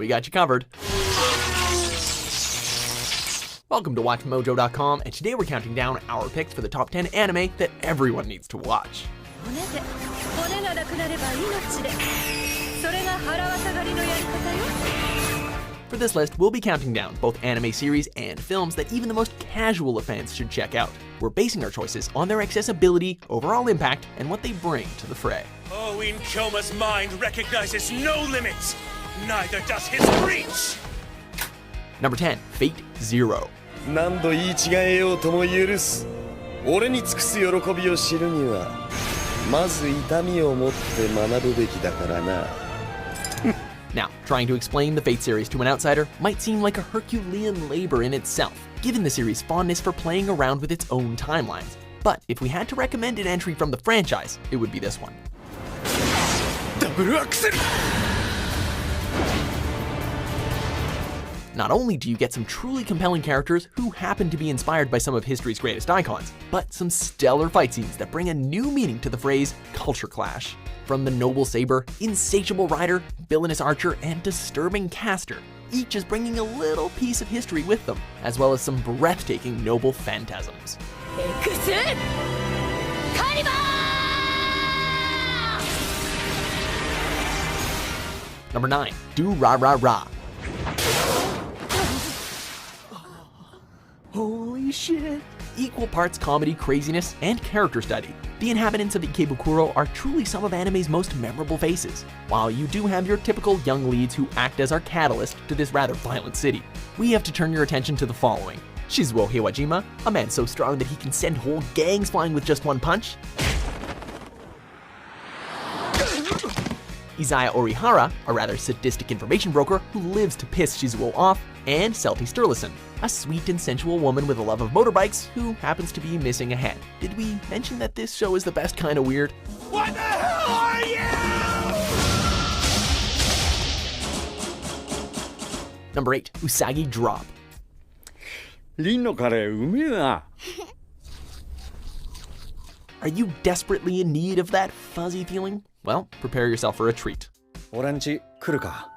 we got you covered. Welcome to WatchMojo.com, and today we're counting down our picks for the top 10 anime that everyone needs to watch. For this list, we'll be counting down both anime series and films that even the most casual of fans should check out. We're basing our choices on their accessibility, overall impact, and what they bring to the fray. Oh, Inkoma's mind recognizes no limits. Neither does his reach. Number 10, Fate Zero. 何度言い違えようとも許す。俺に尽くす喜びを知るには、まず痛みを持って学ぶべきだからな。Now, trying to explain the Fate series to an outsider might seem like a Herculean labor in itself, given the series' fondness for playing around with its own timelines. But if we had to recommend an entry from the franchise, it would be this one. Double Axel! Not only do you get some truly compelling characters who happen to be inspired by some of history's greatest icons, but some stellar fight scenes that bring a new meaning to the phrase culture clash. From the noble Saber, insatiable rider, villainous archer, and disturbing caster, each is bringing a little piece of history with them, as well as some breathtaking noble phantasms. Number 9, Durarara. Holy shit! Equal parts comedy, craziness, and character study. The inhabitants of Ikebukuro are truly some of anime's most memorable faces, while you do have your typical young leads who act as our catalyst to this rather violent city. We have to turn your attention to the following. Shizuo Heiwajima, a man so strong that he can send whole gangs flying with just one punch. Izaya Orihara, a rather sadistic information broker who lives to piss Shizuo off, and Selty Sturluson, a sweet and sensual woman with a love of motorbikes who happens to be missing a hand. Did we mention that this show is the best kind of weird? What the hell are you? Number 8, Usagi Drop. リンのカレーうめえな。 Are you desperately in need of that fuzzy feeling? Well, prepare yourself for a treat. 俺んち来るか。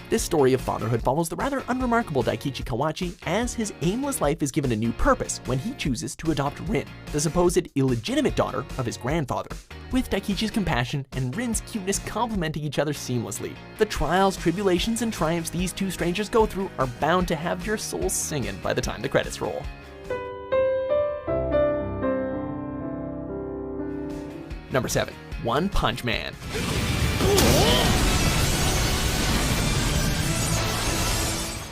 This story of fatherhood follows the rather unremarkable Daikichi Kawachi as his aimless life is given a new purpose when he chooses to adopt Rin, the supposed illegitimate daughter of his grandfather. With Daikichi's compassion and Rin's cuteness complementing each other seamlessly, the trials, tribulations, and triumphs these two strangers go through are bound to have your soul singing by the time the credits roll. Number 7, One Punch Man.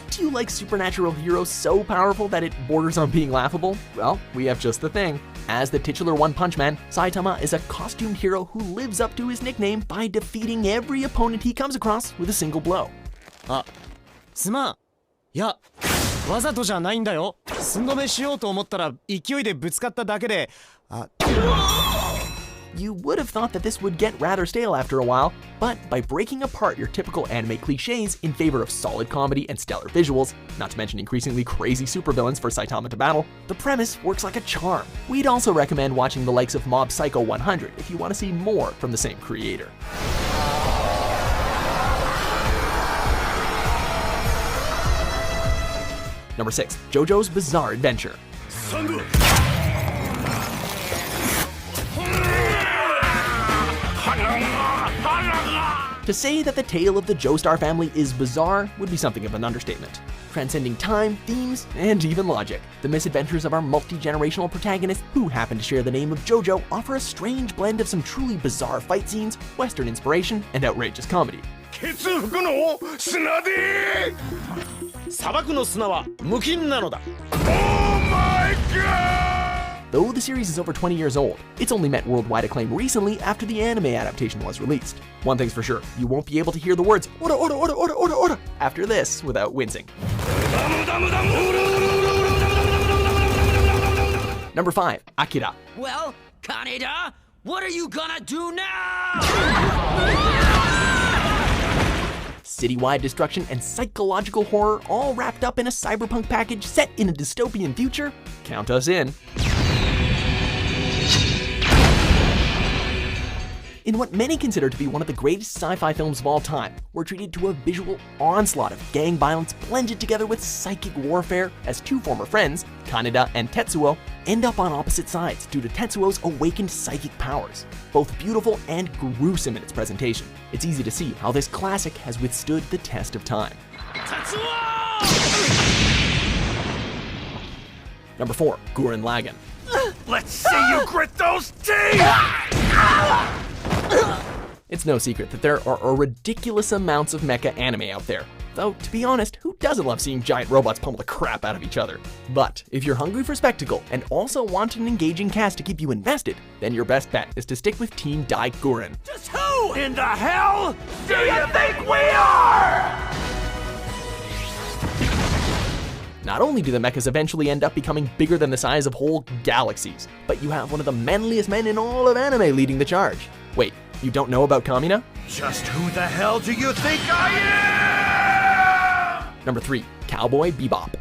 Do you like supernatural heroes so powerful that it borders on being laughable? Well, we have just the thing. As the titular One Punch Man, Saitama is a costumed hero who lives up to his nickname by defeating every opponent he comes across with a single blow. あ、すまん。いや、わざとじゃないんだよ。寸止めしようと思ったら勢いでぶつかっただけで。You would have thought that this would get rather stale after a while, but by breaking apart your typical anime cliches in favor of solid comedy and stellar visuals, not to mention increasingly crazy supervillains for Saitama to battle, the premise works like a charm. We'd also recommend watching the likes of Mob Psycho 100 if you want to see more from the same creator. Number 6, JoJo's Bizarre Adventure. To say that the tale of the Joestar family is bizarre would be something of an understatement. Transcending time, themes, and even logic, the misadventures of our multi-generational protagonists who happen to share the name of JoJo offer a strange blend of some truly bizarre fight scenes, Western inspiration, and outrageous comedy. 血服の砂で砂漠の砂は無菌なのだ。 Oh my god! Though the series is over 20 years old, it's only met worldwide acclaim recently after the anime adaptation was released. One thing's for sure, you won't be able to hear the words "ora ora ora ora ora ora" after this without wincing. Number 5, Akira. Well, Kaneda, what are you gonna do now? Citywide destruction and psychological horror all wrapped up in a cyberpunk package set in a dystopian future? Count us in. In In what many consider to be one of the greatest sci-fi films of all time, we're treated to a visual onslaught of gang violence blended together with psychic warfare as two former friends, Kaneda and Tetsuo, end up on opposite sides due to Tetsuo's awakened psychic powers. Both beautiful and gruesome in its presentation, it's easy to see how this classic has withstood the test of time. Number 4, Gurren Lagann. Let's see you grit those teeth! It's no secret that there are a ridiculous amounts of mecha anime out there. Though, to be honest, who doesn't love seeing giant robots pummel the crap out of each other? But if you're hungry for spectacle and also want an engaging cast to keep you invested, then your best bet is to stick with Team Dai Gurren. Just who in the hell do you think we are? Not only do the mechas eventually end up becoming bigger than the size of whole galaxies, but you have one of the manliest men in all of anime leading the charge. Wait, you don't know about Kamina? Just who the hell do you think I am? Number 3, Cowboy Bebop.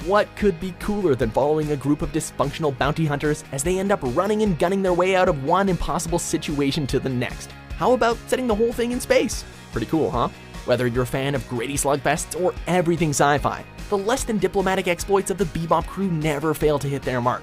What could be cooler than following a group of dysfunctional bounty hunters as they end up running and gunning their way out of one impossible situation to the next? How about setting the whole thing in space? Pretty cool, huh? Whether you're a fan of gritty slugfests or everything sci-fi, the less than diplomatic exploits of the Bebop crew never fail to hit their mark.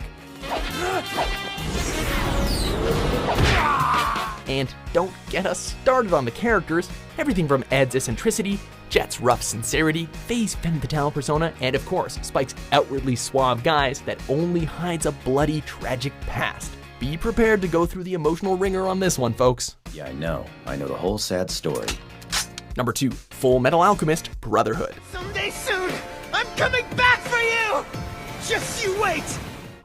And don't get us started on the characters. Everything from Ed's eccentricity, Jet's rough sincerity, Faye's femme fatale persona, and of course, Spike's outwardly suave guise that only hides a bloody, tragic past. Be prepared to go through the emotional ringer on this one, folks. Yeah, I know the whole sad story. Number 2, Fullmetal Alchemist Brotherhood. Someday soon, I'm coming back for you! Just you wait!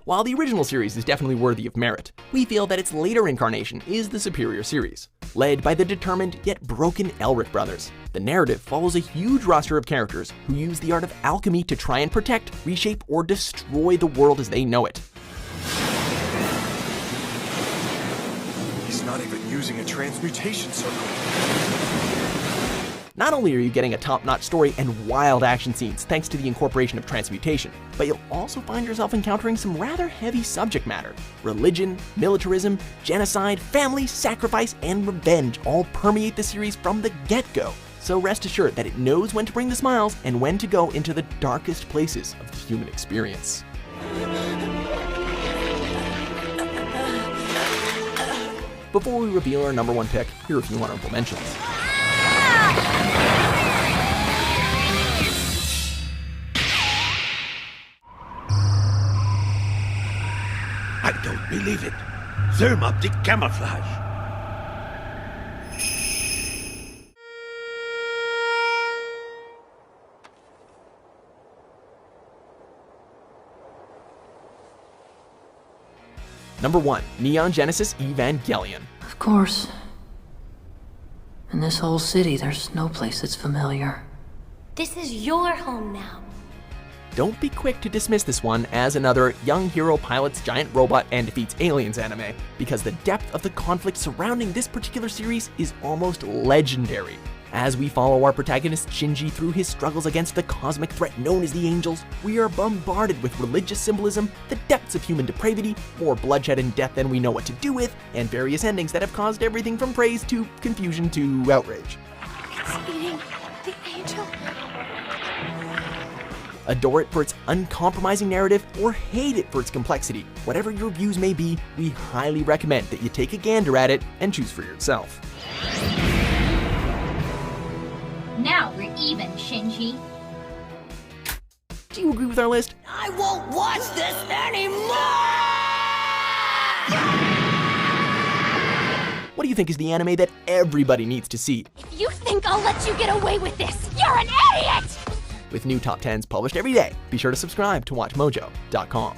While the original series is definitely worthy of merit, we feel that its later incarnation is the superior series. Led by the determined yet broken Elric brothers, the narrative follows a huge roster of characters who use the art of alchemy to try and protect, reshape, or destroy the world as they know it. He's not even using a transmutation circle. Not only are you getting a top-notch story and wild action scenes thanks to the incorporation of transmutation, but you'll also find yourself encountering some rather heavy subject matter. Religion, militarism, genocide, family, sacrifice, and revenge all permeate the series from the get-go. So rest assured that it knows when to bring the smiles and when to go into the darkest places of the human experience. Before we reveal our number 1 pick, here are a few honorable mentions. I don't believe it. Thermoptic camouflage. Number 1, Neon Genesis Evangelion. Of course. In this whole city, there's no place that's familiar. This is your home now. Don't be quick to dismiss this one as another young hero pilots giant robot and defeats aliens anime, because the depth of the conflict surrounding this particular series is almost legendary. As we follow our protagonist Shinji through his struggles against the cosmic threat known as the Angels, we are bombarded with religious symbolism, the depths of human depravity, more bloodshed and death than we know what to do with, and various endings that have caused everything from praise to confusion to outrage. It's eating the angel. Adore it for its uncompromising narrative or hate it for its complexity. Whatever your views may be, we highly recommend that you take a gander at it and choose for yourself. Now we're even, Shinji. Do you agree with our list? I won't watch this anymore! What do you think is the anime that everybody needs to see? If you think I'll let you get away with this, you're an idiot! With new top 10s published every day, be sure to subscribe to WatchMojo.com.